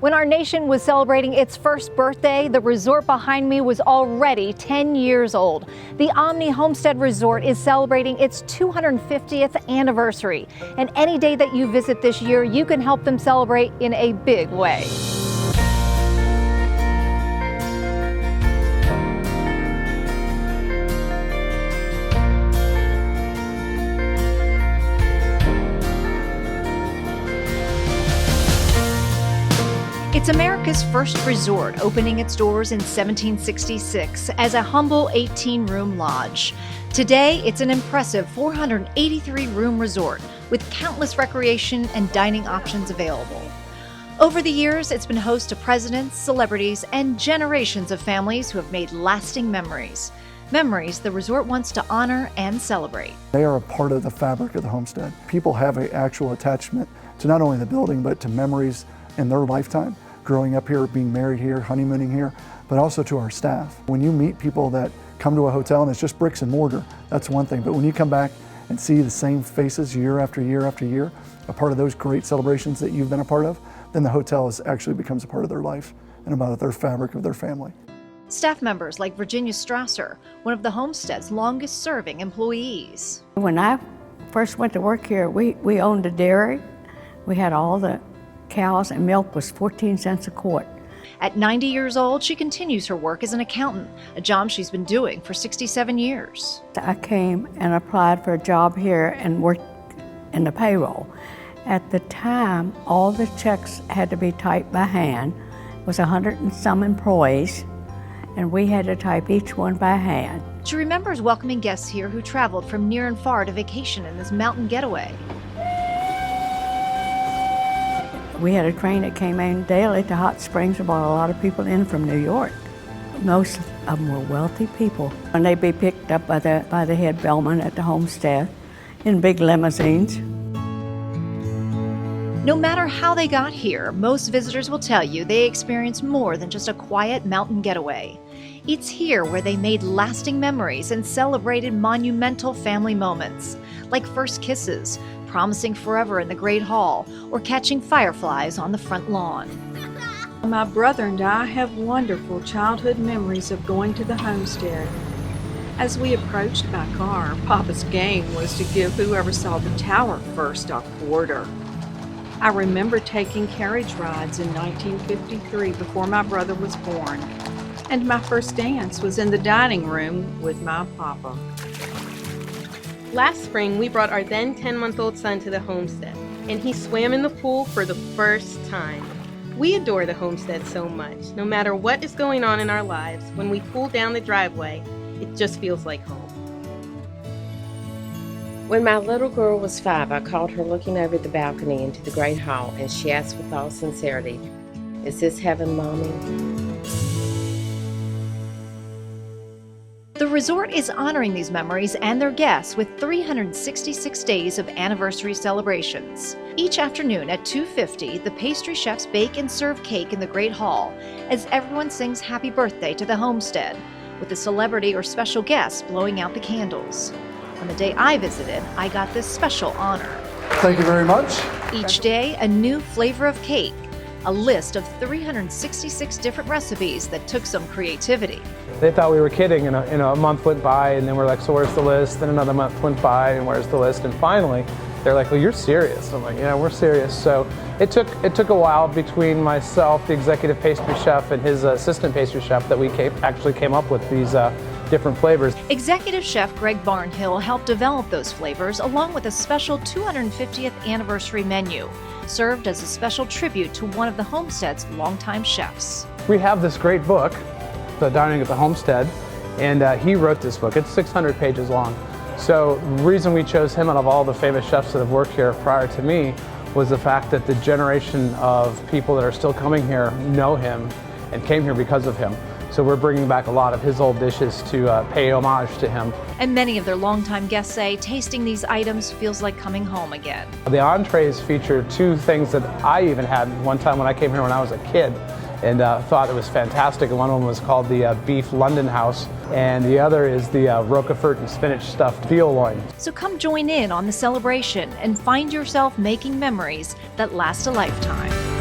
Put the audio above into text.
When our nation was celebrating its first birthday, the resort behind me was already 10 years old. The Omni Homestead Resort is celebrating its 250th anniversary. And any day that you visit this year, you can help them celebrate in a big way. It's America's first resort, opening its doors in 1766 as a humble 18-room lodge. Today, it's an impressive 483-room resort with countless recreation and dining options available. Over the years, it's been host to presidents, celebrities, and generations of families who have made lasting memories. Memories the resort wants to honor and celebrate. They are a part of the fabric of the homestead. People have an actual attachment to not only the building, but to memories in their lifetime. Growing up here, being married here, honeymooning here, but also to our staff. When you meet people that come to a hotel and it's just bricks and mortar, that's one thing. But when you come back and see the same faces year after year after year, a part of those great celebrations that you've been a part of, then the hotel actually becomes a part of their life and about their fabric of their family. Staff members like Virginia Strasser, one of the Homestead's longest serving employees. When I first went to work here, we owned a dairy. We had all the cows, and milk was 14 cents a quart. At 90 years old, she continues her work as an accountant, a job she's been doing for 67 years. I came and applied for a job here and worked in the payroll. At the time, all the checks had to be typed by hand. It was 100 and some employees, and we had to type each one by hand. She remembers welcoming guests here who traveled from near and far to vacation in this mountain getaway. We had a train that came in daily to Hot Springs and brought a lot of people in from New York. Most of them were wealthy people, and they'd be picked up by the head bellman at the homestead in big limousines. No matter how they got here, most visitors will tell you they experienced more than just a quiet mountain getaway. It's here where they made lasting memories and celebrated monumental family moments, like first kisses, promising forever in the Great Hall, or catching fireflies on the front lawn. My brother and I have wonderful childhood memories of going to the homestead. As we approached by car, Papa's game was to give whoever saw the tower first a quarter. I remember taking carriage rides in 1953 before my brother was born, and my first dance was in the dining room with my Papa. Last spring, we brought our then 10-month-old son to the homestead, and he swam in the pool for the first time. We adore the homestead so much. No matter what is going on in our lives, when we pull down the driveway, it just feels like home. When my little girl was 5, I caught her looking over the balcony into the Great Hall, and she asked with all sincerity, "Is this heaven, Mommy?" The resort is honoring these memories and their guests with 366 days of anniversary celebrations. Each afternoon at 2:50, the pastry chefs bake and serve cake in the Great Hall as everyone sings happy birthday to the homestead, with a celebrity or special guest blowing out the candles. On the day I visited, I got this special honor. Thank you very much. Each day, a new flavor of cake, a list of 366 different recipes that took some creativity. They thought we were kidding, and a month went by, and then we're like, so where's the list? Then another month went by, and where's the list? And finally, they're like, well, you're serious. I'm like, yeah, we're serious. So it took a while between myself, the executive pastry chef, and his assistant pastry chef that we actually came up with these different flavors. Executive Chef Greg Barnhill helped develop those flavors along with a special 250th anniversary menu, served as a special tribute to one of the Homestead's longtime chefs. We have this great book, The Dining at the Homestead, and he wrote this book. It's 600 pages long. So the reason we chose him out of all the famous chefs that have worked here prior to me was the fact that the generation of people that are still coming here know him and came here because of him. So we're bringing back a lot of his old dishes to pay homage to him. And many of their longtime guests say tasting these items feels like coming home again. The entrees feature two things that I even had one time when I came here when I was a kid and thought it was fantastic. And one of them was called the beef London House, and the other is the Roquefort and spinach stuffed veal loin. So come join in on the celebration and find yourself making memories that last a lifetime.